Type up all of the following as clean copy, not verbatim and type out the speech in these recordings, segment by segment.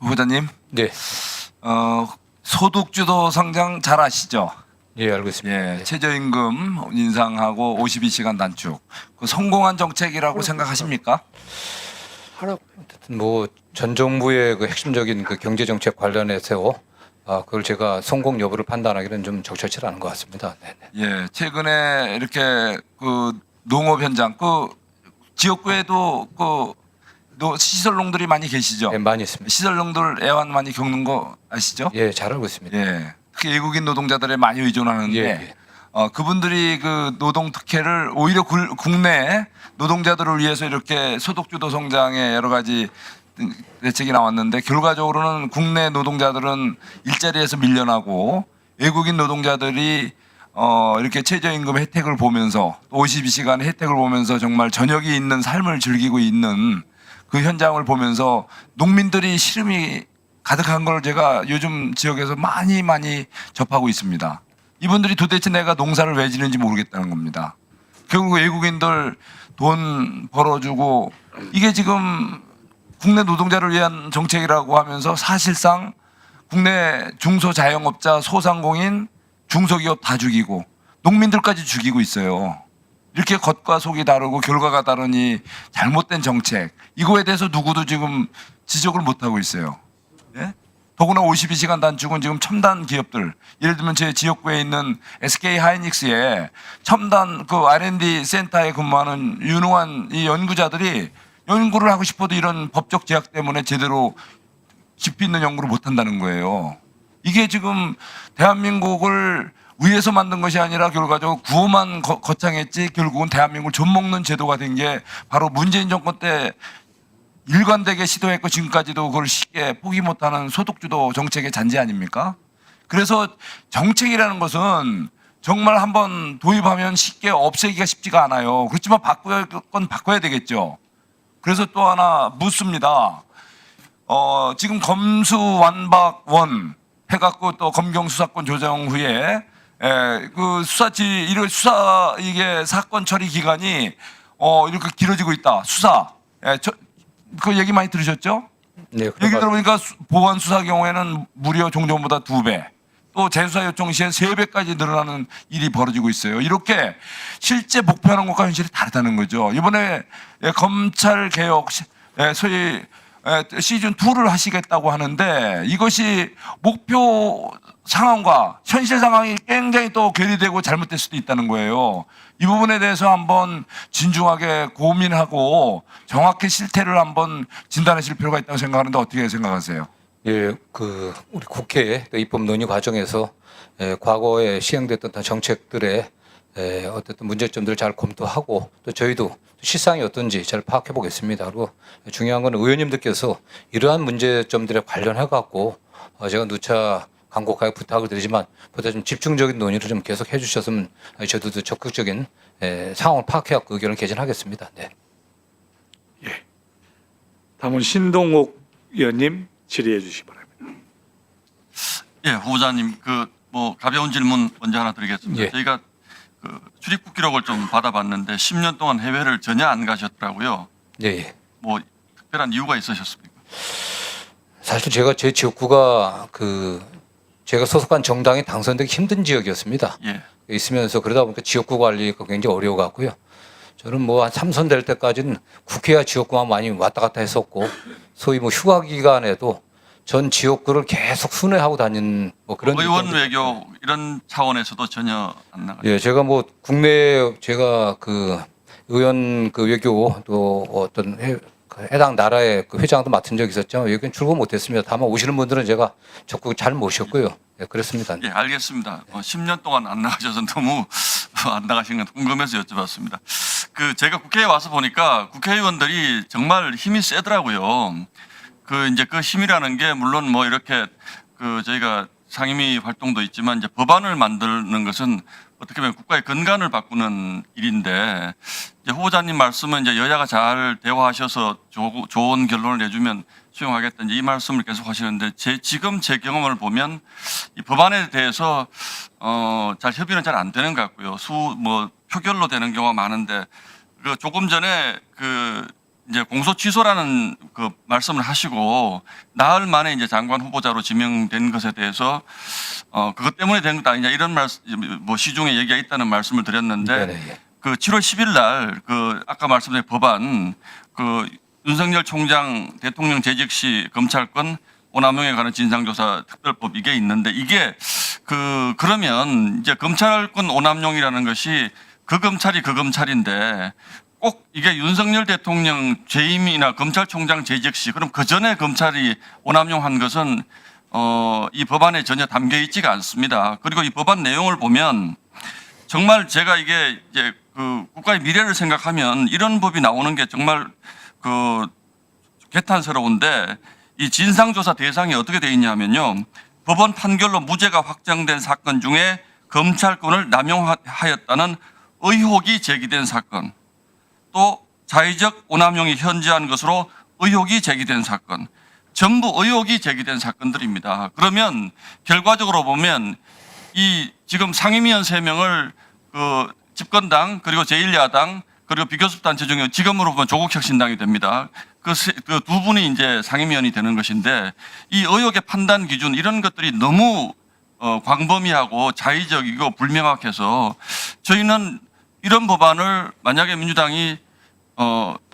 후보자님, 네, 소득주도 성장 잘 아시죠? 예, 알고 있습니다. 예, 네. 최저임금 인상하고 52시간 단축, 그 성공한 정책이라고 생각하십니까? 어쨌든 뭐 전 정부의 그 핵심적인 그 경제 정책 관련해서 그걸 제가 성공 여부를 판단하기는 좀 적절치 않은 것 같습니다. 네, 네. 예, 최근에 이렇게 그 농업 현장, 그 지역구에도 시설농들이 많이 계시죠? 네, 많이 있습니다. 시설농들 애환 많이 겪는 거 아시죠? 예, 잘 알고 있습니다. 예, 특히 외국인 노동자들에 많이 의존하는데 예, 예. 그분들이 그 노동 특혜를 오히려 국내 노동자들을 위해서 이렇게 소득주도 성장에 여러 가지 대책이 나왔는데 결과적으로는 국내 노동자들은 일자리에서 밀려나고 외국인 노동자들이 이렇게 최저임금 혜택을 보면서 52시간 혜택을 보면서 정말 저녁이 있는 삶을 즐기고 있는 그 현장을 보면서 농민들이 시름이 가득한 걸 제가 요즘 지역에서 많이 접하고 있습니다. 이분들이 도대체 내가 농사를 왜 지는지 모르겠다는 겁니다. 결국 외국인들 돈 벌어주고 이게 지금 국내 노동자를 위한 정책이라고 하면서 사실상 국내 중소자영업자, 소상공인, 중소기업 다 죽이고 농민들까지 죽이고 있어요. 이렇게 겉과 속이 다르고 결과가 다르니 잘못된 정책, 이거에 대해서 누구도 지금 지적을 못하고 있어요. 예? 더구나 52시간 단축은 지금 첨단 기업들, 예를 들면 제 지역구에 있는 SK 하이닉스에 첨단 그 R&D 센터에 근무하는 유능한 이 연구자들이 연구를 하고 싶어도 이런 법적 제약 때문에 제대로 깊이 있는 연구를 못 한다는 거예요. 이게 지금 대한민국을 위해서 만든 것이 아니라 결과적으로 구호만 거창했지 결국은 대한민국을 좀먹는 제도가 된 게 바로 문재인 정권 때 일관되게 시도했고 지금까지도 그걸 쉽게 포기 못하는 소득주도 정책의 잔재 아닙니까? 그래서 정책이라는 것은 정말 한번 도입하면 쉽게 없애기가 쉽지가 않아요. 그렇지만 바꿔야 건 바꿔야 되겠죠. 그래서 또 하나 묻습니다. 지금 검수완박원 해갖고 또 검경 수사권 조정 후에 그 수사 이게 사건 처리 기간이 이렇게 길어지고 있다. 수사. 그 얘기 많이 들으셨죠? 네, 얘기 들어보니까 보안 수사 경우에는 무려 종전보다 2배, 또 재수사 요청 시에 3배까지 늘어나는 일이 벌어지고 있어요. 이렇게 실제 목표하는 것과 현실이 다르다는 거죠. 이번에 검찰 개혁 소위 시즌 2를 하시겠다고 하는데 이것이 목표 상황과 현실 상황이 굉장히 또 괴리되고 잘못될 수도 있다는 거예요. 이 부분에 대해서 한번 진중하게 고민하고 정확히 실태를 한번 진단하실 필요가 있다고 생각하는데 어떻게 생각하세요? 예, 그 우리 국회 입법 논의 과정에서 과거에 시행됐던 정책들의 어쨌든 문제점들을 잘 검토하고 또 저희도 실상이 어떤지 잘 파악해 보겠습니다. 그리고 중요한 건 의원님들께서 이러한 문제점들에 관련해 갖고 제가 누차 간곡하게 부탁을 드리지만 보다 좀 집중적인 논의를 좀 계속 해주셨으면 저도 적극적인 상황을 파악해 갖고 의견을 개진하겠습니다. 네. 예. 다음은 신동욱 의원님 질의해 주시기 바랍니다. 예, 후보자님, 뭐 가벼운 질문 먼저 하나 드리겠습니다. 예. 저희가 그 출입국 기록을 좀 받아봤는데 10년 동안 해외를 전혀 안 가셨더라고요. 예, 예. 뭐 특별한 이유가 있으셨습니까? 사실 제가 제 지역구가 제가 소속한 정당이 당선되기 힘든 지역이었습니다. 예. 있으면서 그러다 보니까 지역구 관리가 굉장히 어려워 갖고요. 저는 뭐 한 3선 될 때까지는 국회와 지역구만 많이 왔다 갔다 했었고 소위 뭐 휴가 기간에도 전 지역구를 계속 순회하고 다닌 뭐 그런 의원 일들이 외교 이런 차원에서도 전혀 안 나가요. 예, 제가 뭐 국내 제가 그 의원 그 외교 또 어떤 해당 나라의 그 회장도 맡은 적이 있었죠. 여기는 출국 못했습니다. 다만 오시는 분들은 제가 적극 잘 모셨고요. 예, 그렇습니다. 예, 알겠습니다. 10년 동안 안 나가셔서 너무 안 나가신 건 궁금해서 여쭤봤습니다. 제가 국회에 와서 보니까 국회의원들이 정말 힘이 세더라고요. 이제 그 힘이라는 게 물론 뭐 이렇게 저희가 상임위 활동도 있지만 이제 법안을 만드는 것은 어떻게 보면 국가의 근간을 바꾸는 일인데 이제 후보자님 말씀은 이제 여야가 잘 대화하셔서 좋은 결론을 내주면 수용하겠다 이제 이 말씀을 계속 하시는데 지금 제 경험을 보면 이 법안에 대해서 잘 협의는 잘 안 되는 것 같고요. 뭐 표결로 되는 경우가 많은데 조금 전에 이제 공소 취소라는 그 말씀을 하시고 나흘 만에 이제 장관 후보자로 지명된 것에 대해서 그것 때문에 된 것도 아니냐 이런 말씀 뭐 시중에 얘기가 있다는 말씀을 드렸는데 네네, 예. 그 7월 10일 날 그 아까 말씀드린 법안 그 윤석열 총장 대통령 재직 시 검찰권 오남용에 관한 진상조사 특별법 이게 있는데 이게 그러면 이제 검찰권 오남용이라는 것이 그 검찰이 그 검찰인데 꼭 이게 윤석열 대통령 재임이나 검찰총장 재직 시 그럼 그 전에 검찰이 오남용한 것은 이 법안에 전혀 담겨 있지가 않습니다. 그리고 이 법안 내용을 보면 정말 제가 이게 이제 그 국가의 미래를 생각하면 이런 법이 나오는 게 정말 그 개탄스러운데 이 진상조사 대상이 어떻게 되어 있냐면요. 법원 판결로 무죄가 확정된 사건 중에 검찰권을 남용하였다는 의혹이 제기된 사건, 또 자의적 오남용이 현저한 것으로 의혹이 제기된 사건, 전부 의혹이 제기된 사건들입니다. 그러면 결과적으로 보면 이 지금 상임위원 3명을 그 집권당 그리고 제1야당 그리고 비교섭단체 중에 지금으로 보면 조국혁신당이 됩니다. 그 두 분이 이제 상임위원이 되는 것인데 이 의혹의 판단 기준 이런 것들이 너무 광범위하고 자의적이고 불명확해서 저희는 이런 법안을 만약에 민주당이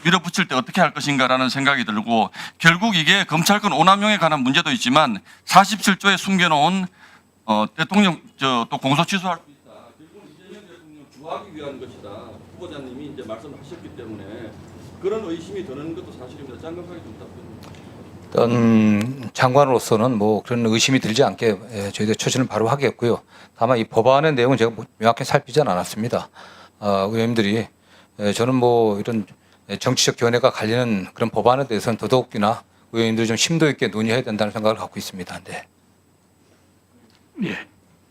밀어붙일 때 어떻게 할 것인가라는 생각이 들고 결국 이게 검찰권 오남용에 관한 문제도 있지만 47조에 숨겨놓은 대통령 또 공소 취소할 수 있다. 결국 이재명 대통령 주하기 위한 것이다. 후보자님이 이제 말씀하셨기 때문에 그런 의심이 드는 것도 사실입니다. 장관까지 좀 부탁드립니다. 어떤 장관으로서는 뭐 그런 의심이 들지 않게 저희들 처신을 바로 하겠고요. 다만 이 법안의 내용은 제가 명확히 살피지는 않았습니다. 의원님들이 저는 뭐 이런 정치적 견해가 갈리는 그런 법안에 대해서는 더더욱이나 의원님들이 좀 심도 있게 논의해야 된다는 생각을 갖고 있습니다. 네. 예.